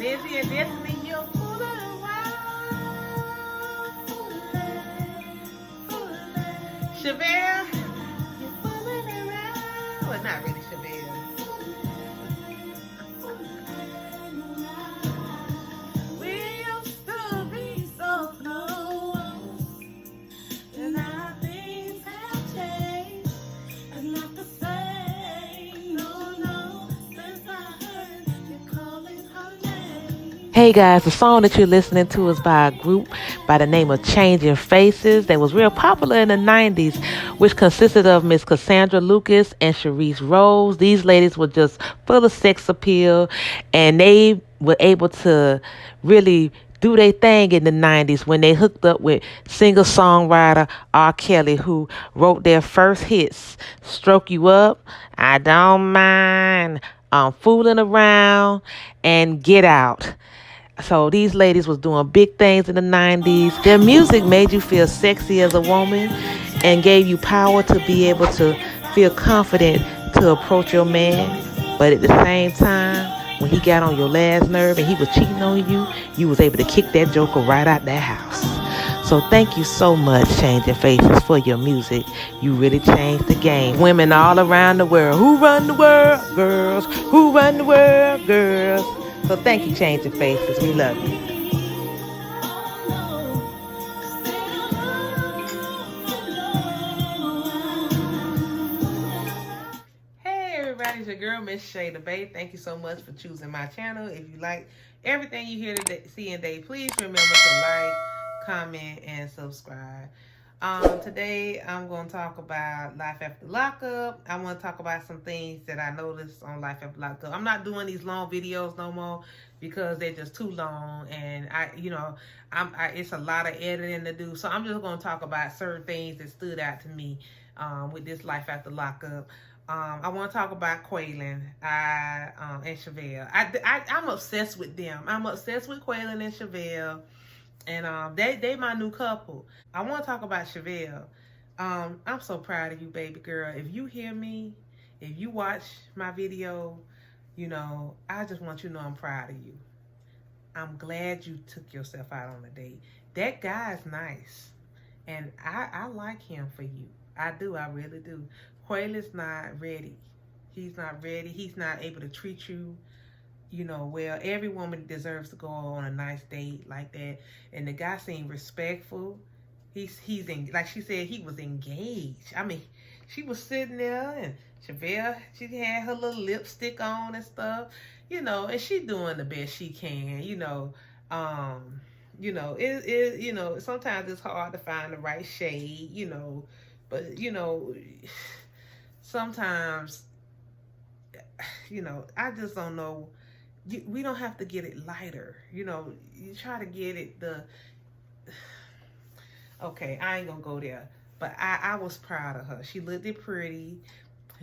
Lizzie and Destinee, you're fooling around. Chevelle, you're fooling around. Well, not really Chevelle. We used to be so close, and now things have changed. It's not the same, no, since I heard you calling her name. Hey guys, the song that you're listening to is by a group by the name of Changing Faces that was real popular in the 90s, which consisted of Miss Cassandra Lucas and Sharice Rose. These ladies were just full of sex appeal, and they were able to really do their thing in the 90s when they hooked up with singer-songwriter R. Kelly, who wrote their first hits, Stroke You Up, I Don't Mind, Fooling Around, and Get Out. So these ladies was doing big things in the 90s. Their music made you feel sexy as a woman and gave you power to be able to feel confident to approach your man. But at the same time, when he got on your last nerve and he was cheating on you, you was able to kick that joker right out that house. So thank you so much, Changing Faces, for your music. You really changed the game. Women all around the world. Who run the world, girls? Who run the world, girls? So thank you, Changing Faces. We love you. Hey everybody, it's your girl, Miss Shay the B.A.E. Thank you so much for choosing my channel. If you like everything you hear today, see today, please remember to like, comment, and subscribe. Today I'm going to talk about life after lockup. I want to talk about some things that I noticed on life after lockup. I'm not doing these long videos no more because they're just too long, and it's a lot of editing to do. So I'm just going to talk about certain things that stood out to me with this life after lockup. I want to talk about Quaylon and Chevelle. I'm obsessed with them. I'm obsessed with Quaylon and Chevelle. And they my new couple. I want to talk about Chevelle. I'm so proud of you, baby girl. If you hear me, if you watch my video, I just want you to know I'm proud of you. I'm glad you took yourself out on a date. That guy's nice. And I like him for you. I do. I really do. Quaylon's not ready. He's not ready. He's not able to treat you well. Every woman deserves to go on a nice date like that. And the guy seemed respectful. He's like she said, he was engaged. I mean, she was sitting there, and Chevelle, she had her little lipstick on and stuff, and she doing the best she can, sometimes it's hard to find the right shade, but sometimes, I just don't know. We don't have to get it lighter. You try to get it okay, I ain't gonna go there. But I was proud of her. She looked it pretty.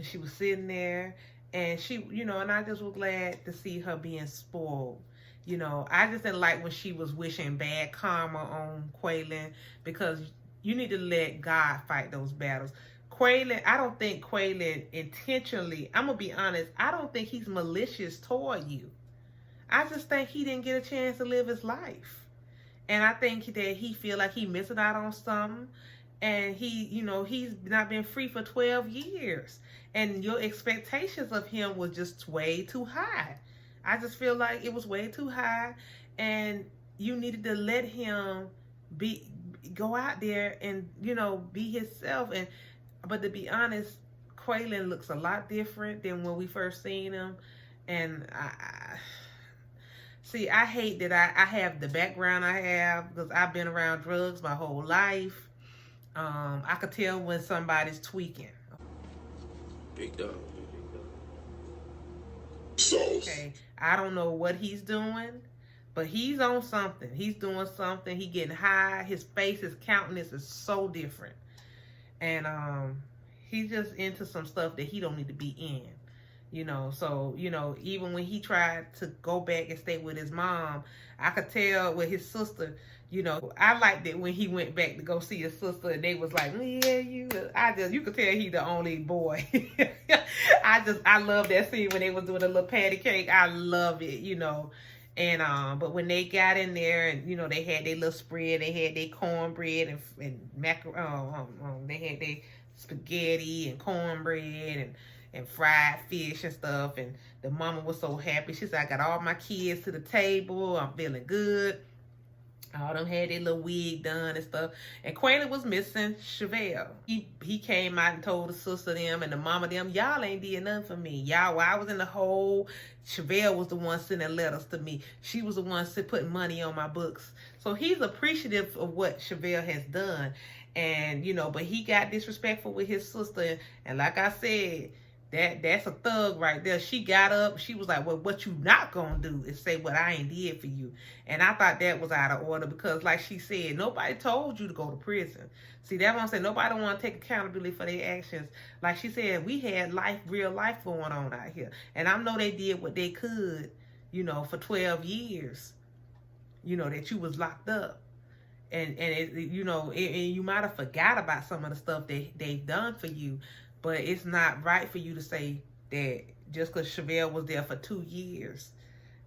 She was sitting there. And she, and I just was glad to see her being spoiled. I just didn't like when she was wishing bad karma on Quaylon, because you need to let God fight those battles. Quaylon, I don't think Quaylon intentionally, I'm going to be honest, I don't think he's malicious toward you. I just think he didn't get a chance to live his life. And I think that he feel like he missing out on something. And he's not been free for 12 years. And your expectations of him was just way too high. I just feel like it was way too high. And you needed to let him go out there and, be himself. But to be honest, Quaylon looks a lot different than when we first seen him. And see, I hate that I have the background I have, because I've been around drugs my whole life. I could tell when somebody's tweaking. Big dog. Okay, I don't know what he's doing, but he's on something. He's doing something. He getting high. His face, his countenance is so different. And he's just into some stuff that he don't need to be in. So, even when he tried to go back and stay with his mom, I could tell with his sister, I liked it when he went back to go see his sister, and they was like, yeah, you could tell he the only boy. I love that scene when they was doing a little patty cake. I love it, And but when they got in there, and you know, they had their little spread, they had their cornbread and they had their spaghetti and cornbread and fried fish and stuff. And the mama was so happy. She said, I got all my kids to the table. I'm feeling good. All them had their little wig done and stuff. And Quaylon was missing Chevelle. He came out and told the sister them and the mama them, y'all ain't did nothing for me. Y'all, while I was in the hole, Chevelle was the one sending letters to me. She was the one putting money on my books. So he's appreciative of what Chevelle has done. And, you know, but he got disrespectful with his sister. And like I said, that's a thug right there. She got up. She was like, well, what you not going to do is say what I ain't did for you. And I thought that was out of order because, like she said, nobody told you to go to prison. See, that's what I'm saying. Nobody don't want to take accountability for their actions. Like she said, we had real life going on out here. And I know they did what they could, you know, for 12 years, you know, that you was locked up. And it, you know, and you might have forgot about some of the stuff they've done for you. But it's not right for you to say that just because Chevelle was there for 2 years,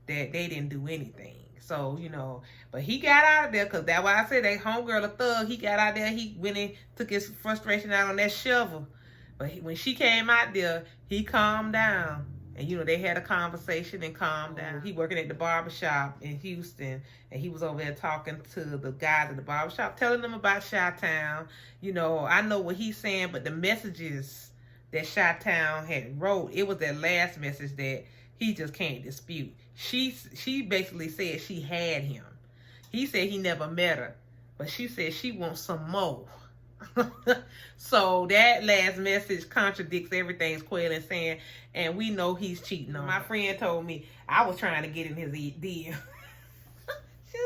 that they didn't do anything. So, you know, but he got out of there because that's why I said that homegirl a thug. He got out there. He went and took his frustration out on that shovel. But when she came out there, he calmed down. And, you know, they had a conversation and calmed down. He working at the barbershop in Houston, and he was over there talking to the guys at the barbershop, telling them about Chi-Town. You know, I know what he's saying, but the messages that Chi-Town had wrote, it was that last message that he just can't dispute. She basically said she had him. He said he never met her, but she said she wants some more. So that last message contradicts everything Quaylon saying, and we know he's cheating on her. My friend told me I was trying to get in his DM. She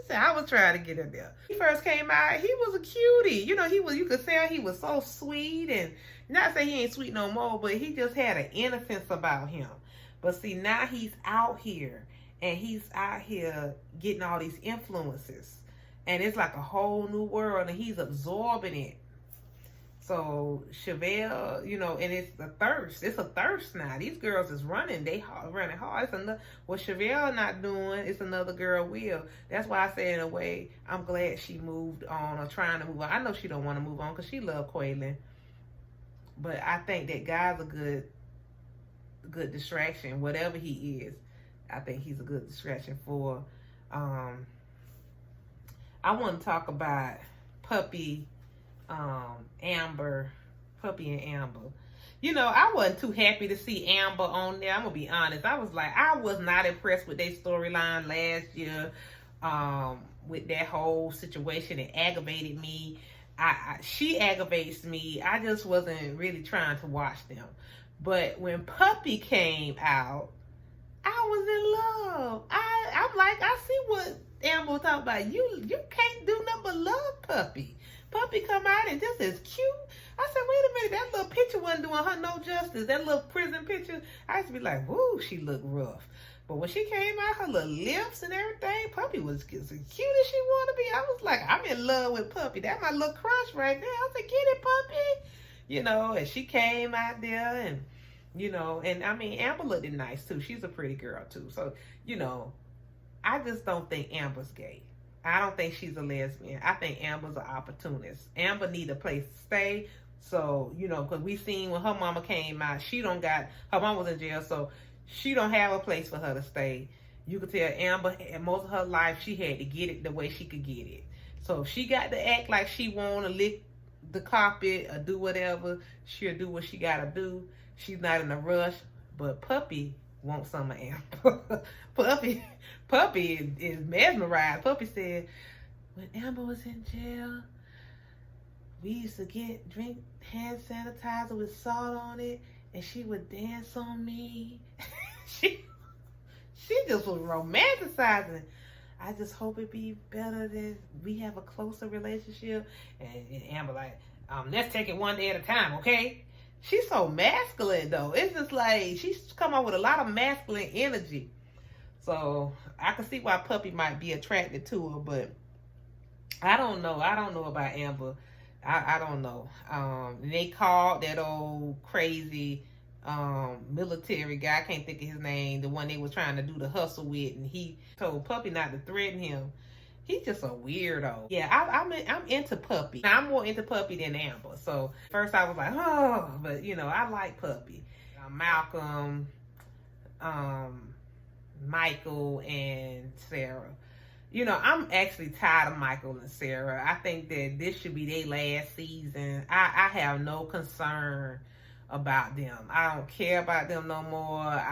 said I was trying to get in there. He first came out, he was a cutie. You know, you could tell he was so sweet, and not say he ain't sweet no more, but he just had an innocence about him. But see, now he's out here, and he's out here getting all these influences. And it's like a whole new world, and he's absorbing it. So Chevelle, you know, and it's a thirst. It's a thirst now. These girls is running. They running hard. It's another, what Chevelle not doing, it's another girl will. That's why I say, in a way, I'm glad she moved on or trying to move on. I know she don't want to move on because she love Quaylon. But I think that guy's a good distraction. Whatever he is, I think he's a good distraction for. I want to talk about Puppy and Amber. You know, I wasn't too happy to see Amber on there. I'm going to be honest. I was not impressed with their storyline last year with that whole situation. It aggravated me. She aggravates me. I just wasn't really trying to watch them. But when Puppy came out, I was in love. I'm like, I see what Amber was talking about. You can't do nothing but love Puppy. Puppy come out and just as cute. I said, wait a minute, that little picture wasn't doing her no justice. That little prison picture, I used to be like, woo, she looked rough. But when she came out, her little lips and everything, Puppy was as cute as she wanted to be. I was like, I'm in love with Puppy. That's my little crush right there. I said, get it, Puppy. You know, and she came out there and, you know, and I mean, Amber looked nice too. She's a pretty girl too. So, you know, I just don't think Amber's gay. I don't think she's a lesbian. I think Amber's an opportunist. Amber need a place to stay. So, you know, because we seen when her mama came out, her mama was in jail, so she don't have a place for her to stay. You could tell Amber, most of her life, she had to get it the way she could get it. So if she got to act like she want to lick the carpet or do whatever, she'll do what she got to do. She's not in a rush. But Puppy wants some of Amber. Puppy is mesmerized. Puppy said, when Amber was in jail, we used to drink hand sanitizer with salt on it, and she would dance on me. she just was romanticizing. I just hope it be better than we have a closer relationship. And Amber like, let's take it one day at a time, okay? She's so masculine though. It's just like she's come up with a lot of masculine energy. So I can see why Puppy might be attracted to her, but I don't know. I don't know about Amber. I don't know. They called that old crazy military guy. I can't think of his name. The one they was trying to do the hustle with, and he told Puppy not to threaten him. He's just a weirdo. Yeah, I'm into Puppy. Now, I'm more into Puppy than Amber. So first I was like, oh, but you know, I like Puppy. Malcolm, Michael, and Sarah. You know, I'm actually tired of Michael and Sarah. I think that this should be their last season. I have no concern about them. I don't care about them no more.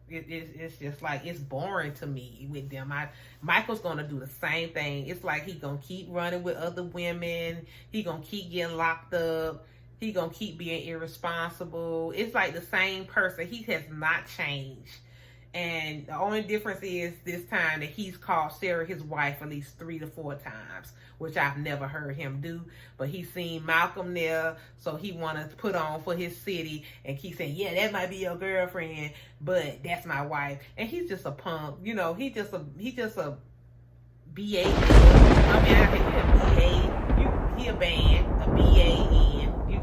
It's just like, it's boring to me with them. Michael's gonna do the same thing. It's like he gonna keep running with other women. He gonna keep getting locked up. He gonna keep being irresponsible. It's like the same person. He has not changed. And the only difference is this time that he's called Sarah his wife at least 3 to 4 times, which I've never heard him do. But he's seen Malcolm there, so he want to put on for his city and keep saying, yeah, that might be your girlfriend, but that's my wife. And he's just a punk. You know, he just a B.A.E. I mean, he a band, a B.A.E.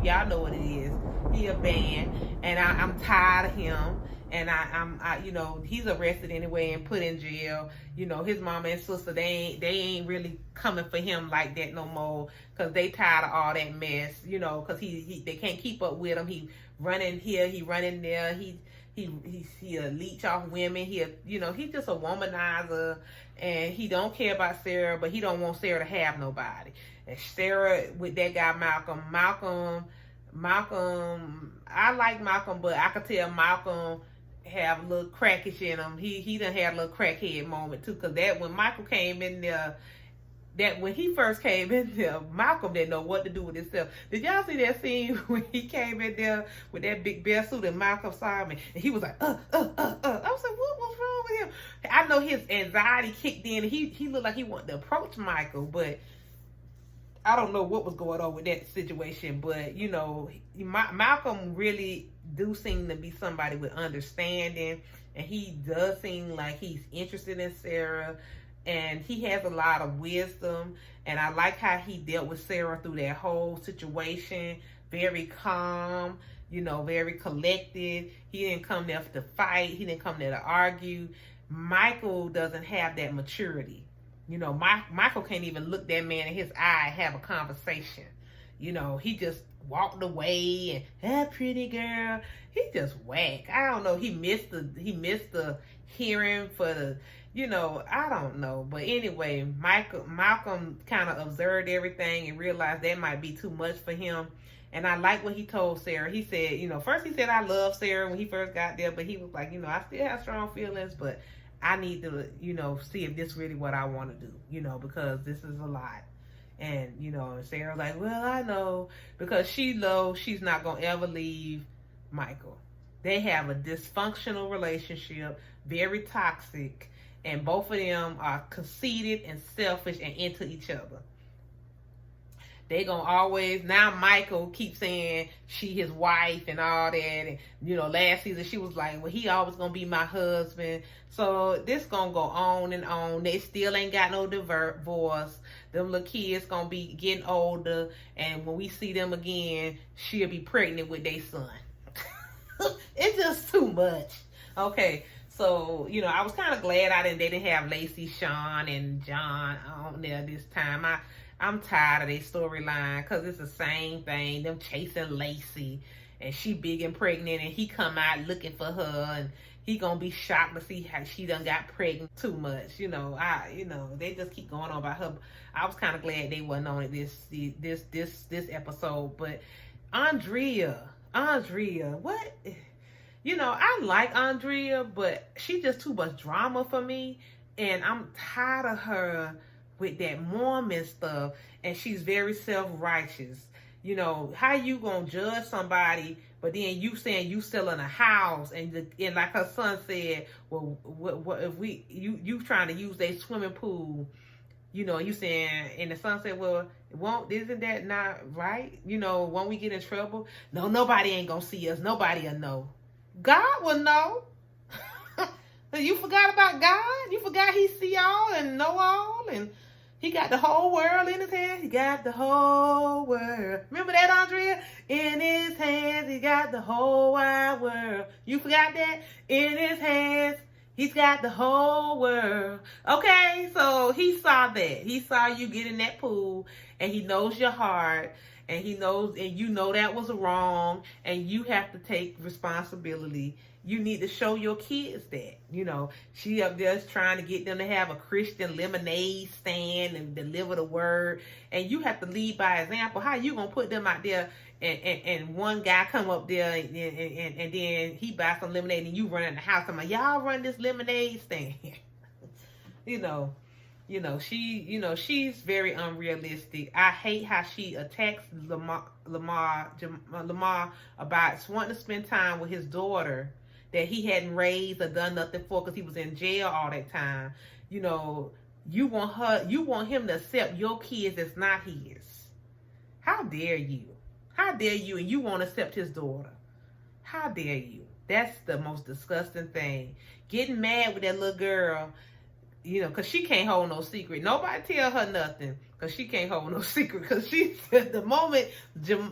Y'all know what it is. He a band, and I'm tired of him. And I you know, he's arrested anyway and put in jail. You know, his mama and sister, they ain't really coming for him like that no more, because they tired of all that mess. You know, because they can't keep up with him. He running here, he running there. He leech off women. You know, he's just a womanizer, and he don't care about Sarah, but he don't want Sarah to have nobody. And Sarah with that guy Malcolm, I like Malcolm, but I could tell Malcolm have a little crackish in him. He done had a little crackhead moment too, because that when Michael came in there, that when he first came in there, Malcolm didn't know what to do with himself. Did y'all see that scene when he came in there with that big bear suit and Malcolm saw him and he was like, I was like, what was wrong with him? I know his anxiety kicked in. He looked like he wanted to approach Michael, but I don't know what was going on with that situation. But you know, Malcolm really do seem to be somebody with understanding, and he does seem like he's interested in Sarah, and he has a lot of wisdom, and I like how he dealt with Sarah through that whole situation. Very calm, you know, very collected. He didn't come there to fight. He didn't come there to argue. Michael doesn't have that maturity. You know, Michael can't even look that man in his eye and have a conversation. You know, he just walked away and, that pretty girl. He just whack. I don't know. He missed the hearing for the, you know, I don't know. But anyway, Malcolm kind of observed everything and realized that might be too much for him. And I like what he told Sarah. He said, you know, first he said, I love Sarah when he first got there, but he was like, you know, I still have strong feelings, but I need to, you know, see if this is really what I want to do, you know, because this is a lot. And, you know, Sarah's like, well, I know, because she knows she's not going to ever leave Michael. They have a dysfunctional relationship, very toxic, and both of them are conceited and selfish and into each other. They gonna always, now Michael keeps saying she his wife and all that, and you know, last season she was like, well, he always gonna be my husband. So this gonna go on and on. They still ain't got no divorce. Them little kids gonna be getting older, and when we see them again, she'll be pregnant with their son. It's just too much. Okay, so you know, I was kind of glad they didn't have Lacey, Sean, and John on there this time. I'm tired of their storyline, because it's the same thing. Them chasing Lacey, and she big and pregnant, and he come out looking for her, and he gonna be shocked to see how she done got pregnant too much. You know, they just keep going on about her. I was kind of glad they wasn't on it this episode. But Andrea, what? You know, I like Andrea, but she just too much drama for me, and I'm tired of her with that Mormon stuff, and she's very self-righteous. You know, how you gonna judge somebody, but then you saying you selling a house, and like her son said, well, what if you trying to use their swimming pool, you know, you saying, and the son said, well, isn't that not right? You know, won't we get in trouble? No, nobody ain't gonna see us. Nobody will know. God will know. You forgot about God? You forgot he see all and know all, and He got the whole world in his hands. He got the whole world. Remember that, Andrea? In his hands, he got the whole wide world. You forgot that? In his hands, he's got the whole world. Okay, so he saw that. He saw you get in that pool, and he knows your heart, and he knows, and you know that was wrong, and you have to take responsibility. You need to show your kids that, you know, she up there trying to get them to have a Christian lemonade stand and deliver the word. And you have to lead by example. How you going to put them out there and one guy come up there and then he buy some lemonade and you run in the house. I'm like, y'all run this lemonade stand. She's very unrealistic. I hate how she attacks Lamar about wanting to spend time with his daughter that he hadn't raised or done nothing for because he was in jail all that time. You know, you want him to accept your kids as not his. How dare you? How dare you? And you won't accept his daughter. How dare you? That's the most disgusting thing. Getting mad with that little girl, you know, because she can't hold no secret. Nobody tell her nothing because she can't hold no secret. Because she said the moment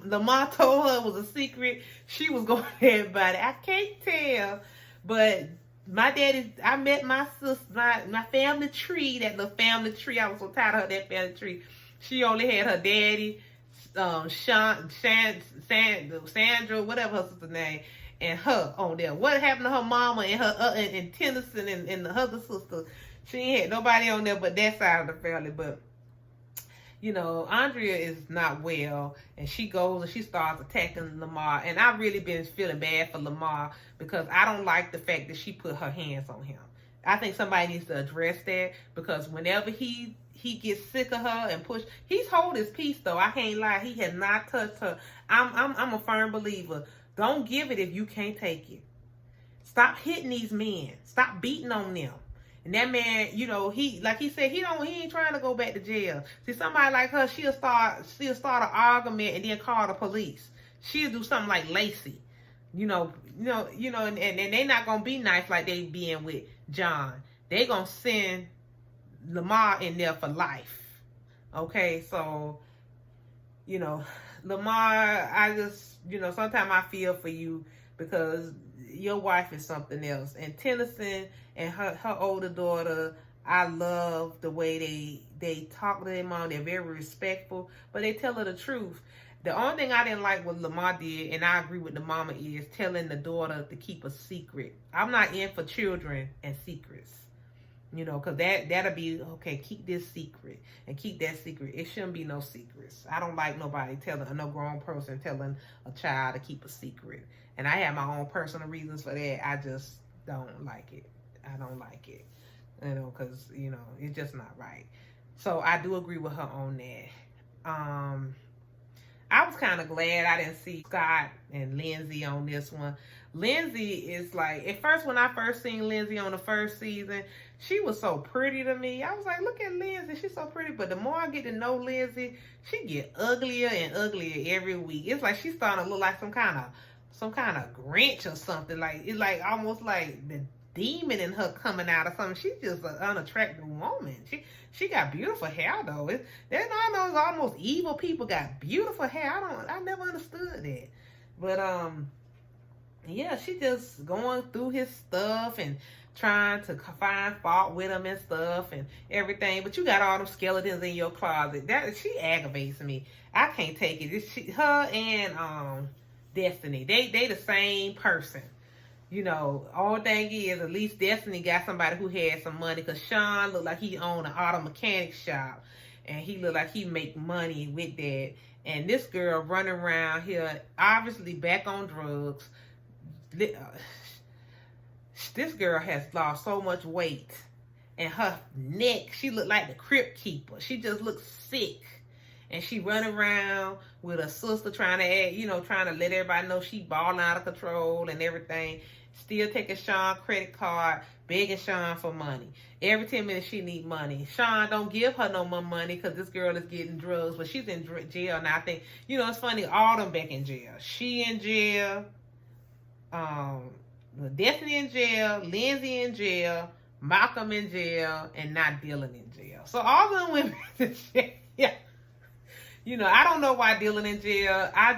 Lamar told her it was a secret, she was going to everybody. I can't tell. But my daddy, I met my sister, my family tree, that little family tree. I was so tired of that family tree. She only had her daddy, Sandra, whatever her sister's name, and her on there. What happened to her mama and her and Tennyson and the other sister? She ain't had nobody on there but that side of the family. But, you know, Andrea is not well. And she goes and she starts attacking Lamar. And I've really been feeling bad for Lamar because I don't like the fact that she put her hands on him. I think somebody needs to address that because whenever he gets sick of her and push, he's hold his peace though. I can't lie. He has not touched her. I'm a firm believer. Don't give it if you can't take it. Stop hitting these men. Stop beating on them. And that man, you know, like he said, he ain't trying to go back to jail. See, somebody like her, she'll start an argument and then call the police. She'll do something like Lacey, and they not gonna be nice like they being with John. They gonna send Lamar in there for life. Okay, so, you know, Lamar, I just, you know, sometimes I feel for you because your wife is something else. And Tennyson and her older daughter, I love the way they talk to their mom. They're very respectful, but they tell her the truth. The only thing I didn't like what Lamar did, and I agree with the mama, is telling the daughter to keep a secret. I'm not in for children and secrets. You know, because that'll be, okay, keep this secret and keep that secret. It shouldn't be no secrets. I don't like nobody no grown person telling a child to keep a secret. And I have my own personal reasons for that. I just don't like it. I don't like it. You know, because, you know, it's just not right. So I do agree with her on that. I was kind of glad I didn't see Scott and Lindsay on this one. Lindsay is like, at first when I first seen Lindsay on the first season, she was so pretty to me. I was like, look at Lindsay, she's so pretty. But the more I get to know Lindsay, she get uglier and uglier every week. It's like she's starting to look like some kind of Grinch or something. Like, it's like almost like the demon in her coming out or something. She's just an unattractive woman. She got beautiful hair though. There's all those almost evil people got beautiful hair. I never understood that. But yeah, she just going through his stuff and trying to find fault with him and stuff and everything. But you got all them skeletons in your closet. She aggravates me. I can't take it. Her and Destinee, they the same person. You know, all thing is, at least Destinee got somebody who had some money, because Sean looked like he owned an auto mechanic shop, and he looked like he make money with that. And this girl running around here, obviously back on drugs. This girl has lost so much weight, and her neck, she looked like the crypt keeper. She just looks sick. And she running around with her sister trying to act, you know, trying to let everybody know she balling out of control and everything. Still taking Sean's credit card, begging Sean for money. Every 10 minutes she need money. Sean don't give her no more money because this girl is getting drugs. But she's in jail now. I think, you know, it's funny, all them back in jail. She in jail. Destinee in jail. Lindsay in jail. Malcolm in jail, and not Dylan in jail. So all of them went back to jail. Yeah. You know, I don't know why Dylan in jail. I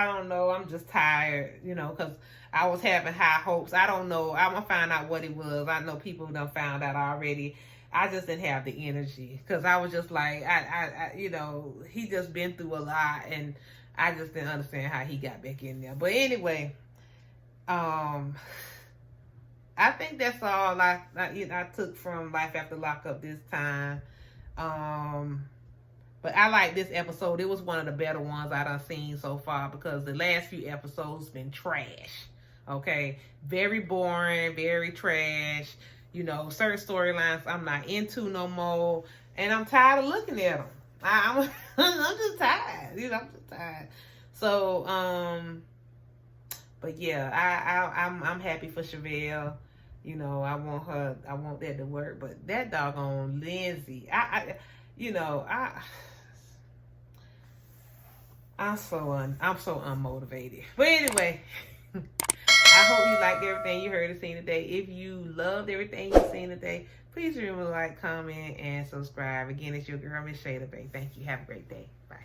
don't know. I'm just tired, you know, because I was having high hopes. I don't know. I'm going to find out what it was. I know people done found out already. I just didn't have the energy because I was just like, you know, he just been through a lot, and I just didn't understand how he got back in there. But anyway, I think that's all I took from Life After Lockup this time. But I like this episode. It was one of the better ones I done seen so far because the last few episodes been trash. Okay? Very boring, very trash. You know, certain storylines I'm not into no more. And I'm tired of looking at them. I'm just tired. You know, I'm just tired. So, but yeah, I'm happy for Chevelle. You know, I want that to work. But that doggone Lindsay, I'm so unmotivated. But anyway, I hope you liked everything you heard and seen today. If you loved everything you've seen today, please remember to like, comment, and subscribe. Again, it's your girl, Miss Shay the B.A.E. Thank you. Have a great day. Bye.